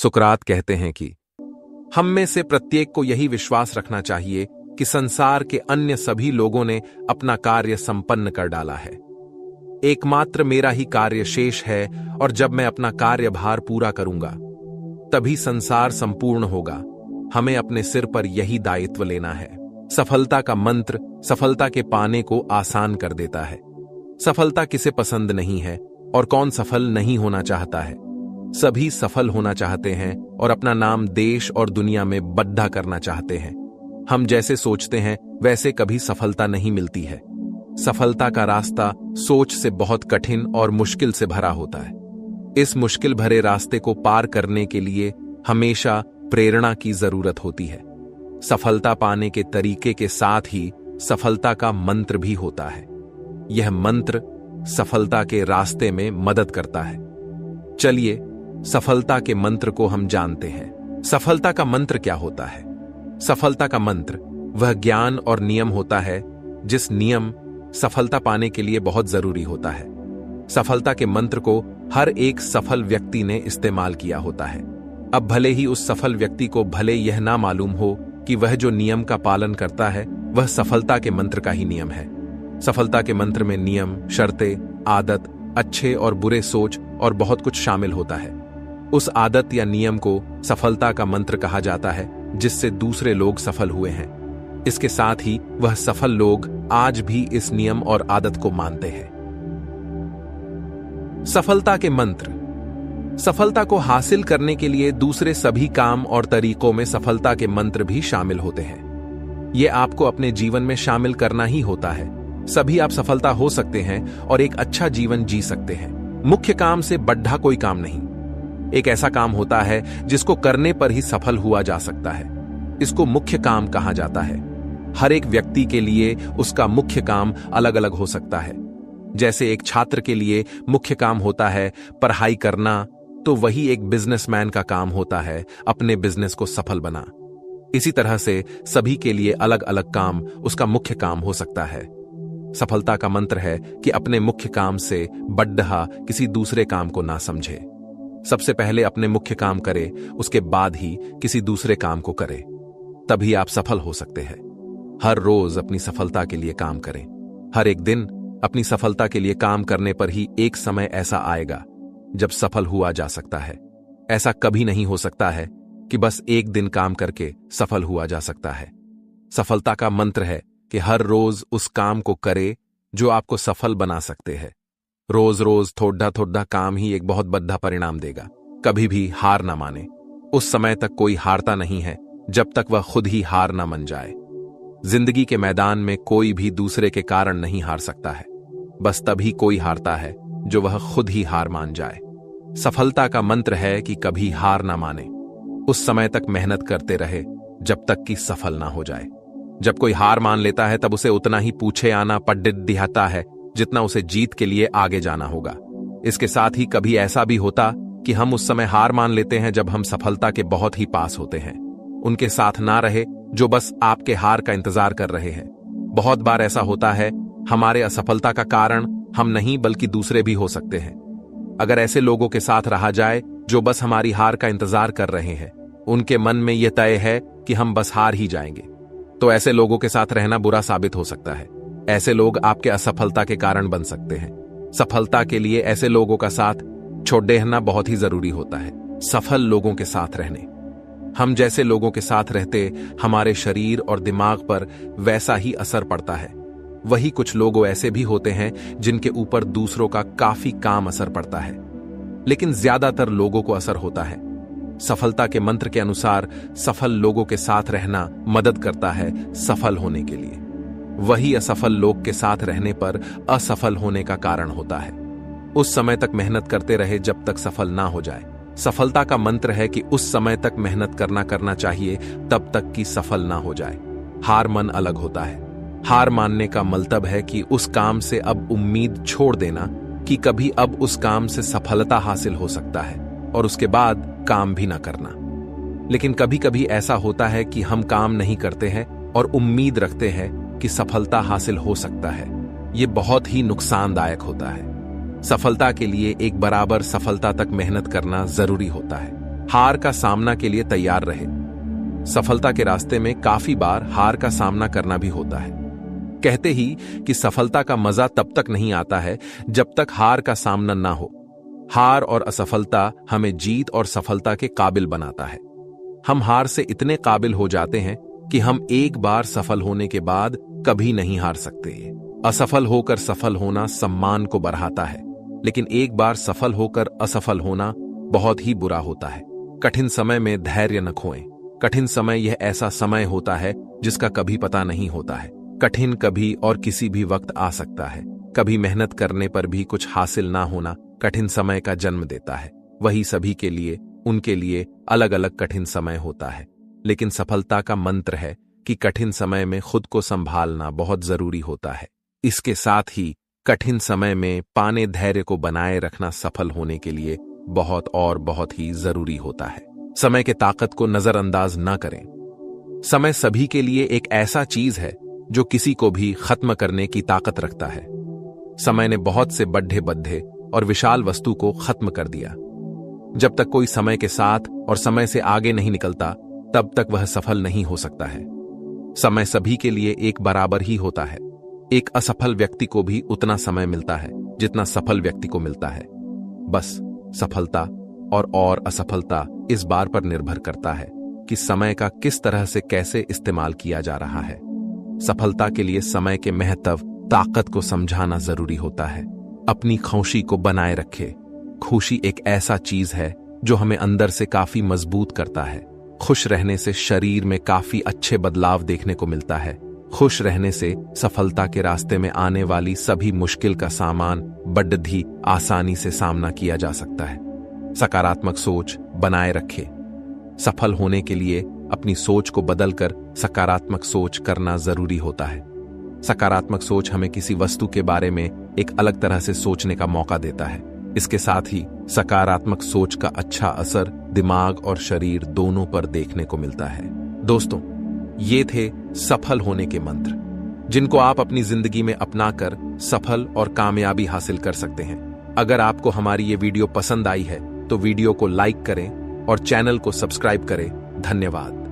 सुकरात कहते हैं कि हम में से प्रत्येक को यही विश्वास रखना चाहिए कि संसार के अन्य सभी लोगों ने अपना कार्य संपन्न कर डाला है। एकमात्र मेरा ही कार्य शेष है और जब मैं अपना कार्यभार पूरा करूंगा तभी संसार संपूर्ण होगा। हमें अपने सिर पर यही दायित्व लेना है। सफलता का मंत्र सफलता के पाने को आसान कर देता है। सफलता किसे पसंद नहीं है और कौन सफल नहीं होना चाहता है। सभी सफल होना चाहते हैं और अपना नाम देश और दुनिया में बड्ढा करना चाहते हैं। हम जैसे सोचते हैं वैसे कभी सफलता नहीं मिलती है। सफलता का रास्ता सोच से बहुत कठिन और मुश्किल से भरा होता है। इस मुश्किल भरे रास्ते को पार करने के लिए हमेशा प्रेरणा की जरूरत होती है। सफलता पाने के तरीके के साथ ही सफलता का मंत्र भी होता है। यह मंत्र सफलता के रास्ते में मदद करता है। चलिए सफलता के मंत्र को हम जानते हैं। सफलता का मंत्र क्या होता है? सफलता का मंत्र वह ज्ञान और नियम होता है जिस नियम सफलता पाने के लिए बहुत जरूरी होता है। सफलता के मंत्र को हर एक सफल व्यक्ति ने इस्तेमाल किया होता है। अब भले ही उस सफल व्यक्ति को भले यह ना मालूम हो कि वह जो नियम का पालन करता है वह सफलता के मंत्र का ही नियम है। सफलता के मंत्र में नियम, शर्तें, आदत, अच्छे और बुरे सोच और बहुत कुछ शामिल होता है। उस आदत या नियम को सफलता का मंत्र कहा जाता है जिससे दूसरे लोग सफल हुए हैं। इसके साथ ही वह सफल लोग आज भी इस नियम और आदत को मानते हैं। सफलता के मंत्र सफलता को हासिल करने के लिए दूसरे सभी काम और तरीकों में सफलता के मंत्र भी शामिल होते हैं। यह आपको अपने जीवन में शामिल करना ही होता है। सभी आप सफलता हो सकते हैं और एक अच्छा जीवन जी सकते हैं। मुख्य काम से बढ़ा कोई काम नहीं। एक ऐसा काम होता है जिसको करने पर ही सफल हुआ जा सकता है। इसको मुख्य काम कहा जाता है। हर एक व्यक्ति के लिए उसका मुख्य काम अलग अलग हो सकता है। जैसे एक छात्र के लिए मुख्य काम होता है पढ़ाई करना, तो वही एक बिजनेसमैन का काम होता है अपने बिजनेस को सफल बना। इसी तरह से सभी के लिए अलग अलग काम उसका मुख्य काम हो सकता है। सफलता का मंत्र है कि अपने मुख्य काम से बढ़ा किसी दूसरे काम को ना समझे। सबसे पहले अपने मुख्य काम करे, उसके बाद ही किसी दूसरे काम को करे, तभी आप सफल हो सकते हैं। हर रोज अपनी सफलता के लिए काम करें। हर एक दिन अपनी सफलता के लिए काम करने पर ही एक समय ऐसा आएगा जब सफल हुआ जा सकता है। ऐसा कभी नहीं हो सकता है कि बस एक दिन काम करके सफल हुआ जा सकता है। सफलता का मंत्र है कि हर रोज उस काम को करे जो आपको सफल बना सकते हैं। रोज रोज थोड़ा थोड़ा काम ही एक बहुत बड़ा परिणाम देगा। कभी भी हार ना माने। उस समय तक कोई हारता नहीं है जब तक वह खुद ही हार ना मान जाए। जिंदगी के मैदान में कोई भी दूसरे के कारण नहीं हार सकता है। बस तभी कोई हारता है जो वह खुद ही हार मान जाए। सफलता का मंत्र है कि कभी हार ना माने। उस समय तक मेहनत करते रहे जब तक कि सफल ना हो जाए। जब कोई हार मान लेता है तब उसे उतना ही पूछे आना पड़ता है जितना उसे जीत के लिए आगे जाना होगा। इसके साथ ही कभी ऐसा भी होता कि हम उस समय हार मान लेते हैं जब हम सफलता के बहुत ही पास होते हैं। उनके साथ ना रहे जो बस आपके हार का इंतजार कर रहे हैं। बहुत बार ऐसा होता है हमारे असफलता का कारण हम नहीं बल्कि दूसरे भी हो सकते हैं। अगर ऐसे लोगों के साथ रहा जाए जो बस हमारी हार का इंतजार कर रहे हैं, उनके मन में यह तय है कि हम बस हार ही जाएंगे, तो ऐसे लोगों के साथ रहना बुरा साबित हो सकता है। ऐसे लोग आपके असफलता के कारण बन सकते हैं। सफलता के लिए ऐसे लोगों का साथ छोड़ देना बहुत ही जरूरी होता है। सफल लोगों के साथ रहने, हम जैसे लोगों के साथ रहते हमारे शरीर और दिमाग पर वैसा ही असर पड़ता है। वही कुछ लोग ऐसे भी होते हैं जिनके ऊपर दूसरों का काफी काम असर पड़ता है, लेकिन ज्यादातर लोगों को असर होता है। सफलता के मंत्र के अनुसार सफल लोगों के साथ रहना मदद करता है सफल होने के लिए। वही असफल लोग के साथ रहने पर असफल होने का कारण होता है। उस समय तक मेहनत करते रहे जब तक सफल ना हो जाए। सफलता का मंत्र है कि उस समय तक मेहनत करना चाहिए तब तक कि सफल ना हो जाए। हार मन अलग होता है। हार मानने का मतलब है कि उस काम से अब उम्मीद छोड़ देना कि कभी अब उस काम से सफलता हासिल हो सकता है और उसके बाद काम भी ना करना। लेकिन कभी कभी ऐसा होता है कि हम काम नहीं करते हैं और उम्मीद रखते हैं कि सफलता हासिल हो सकता है। यह बहुत ही नुकसानदायक होता है। सफलता के लिए एक बराबर सफलता तक मेहनत करना जरूरी होता है। हार का सामना के लिए तैयार रहे। सफलता के रास्ते में काफी बार हार का सामना करना भी होता है। कहते ही कि सफलता का मजा तब तक नहीं आता है जब तक हार का सामना ना हो। हार और असफलता हमें जीत और सफलता के काबिल बनाता है। हम हार से इतने काबिल हो जाते हैं कि हम एक बार सफल होने के बाद कभी नहीं हार सकते। असफल होकर सफल होना सम्मान को बढ़ाता है, लेकिन एक बार सफल होकर असफल होना बहुत ही बुरा होता है। कठिन समय में धैर्य न खोएं। कठिन समय यह ऐसा समय होता है जिसका कभी पता नहीं होता है। कठिन कभी और किसी भी वक्त आ सकता है। कभी मेहनत करने पर भी कुछ हासिल ना होना कठिन समय का जन्म देता है। वही सभी के लिए, उनके लिए अलग अलग कठिन समय होता है। लेकिन सफलता का मंत्र है कि कठिन समय में खुद को संभालना बहुत जरूरी होता है। इसके साथ ही कठिन समय में पाने धैर्य को बनाए रखना सफल होने के लिए बहुत ही जरूरी होता है। समय के ताकत को नजरअंदाज ना करें। समय सभी के लिए एक ऐसा चीज है जो किसी को भी खत्म करने की ताकत रखता है। समय ने बहुत से बड्ढे बद्दे और विशाल वस्तु को खत्म कर दिया। जब तक कोई समय के साथ और समय से आगे नहीं निकलता, तब तक वह सफल नहीं हो सकता है। समय सभी के लिए एक बराबर ही होता है। एक असफल व्यक्ति को भी उतना समय मिलता है जितना सफल व्यक्ति को मिलता है। बस सफलता और असफलता इस बार पर निर्भर करता है कि समय का किस तरह से कैसे इस्तेमाल किया जा रहा है। सफलता के लिए समय के महत्व, ताकत को समझाना जरूरी होता है। अपनी खुशी को बनाए रखे। खुशी एक ऐसा चीज है जो हमें अंदर से काफी मजबूत करता है। खुश रहने से शरीर में काफी अच्छे बदलाव देखने को मिलता है। खुश रहने से सफलता के रास्ते में आने वाली सभी मुश्किल का सामान बड़ी आसानी से सामना किया जा सकता है। सकारात्मक सोच बनाए रखे। सफल होने के लिए अपनी सोच को बदलकर सकारात्मक सोच करना जरूरी होता है। सकारात्मक सोच हमें किसी वस्तु के बारे में एक अलग तरह से सोचने का मौका देता है। इसके साथ ही सकारात्मक सोच का अच्छा असर दिमाग और शरीर दोनों पर देखने को मिलता है। दोस्तों, ये थे सफल होने के मंत्र, जिनको आप अपनी जिंदगी में अपनाकर सफल और कामयाबी हासिल कर सकते हैं। अगर आपको हमारी ये वीडियो पसंद आई है तो वीडियो को लाइक करें और चैनल को सब्सक्राइब करें। धन्यवाद।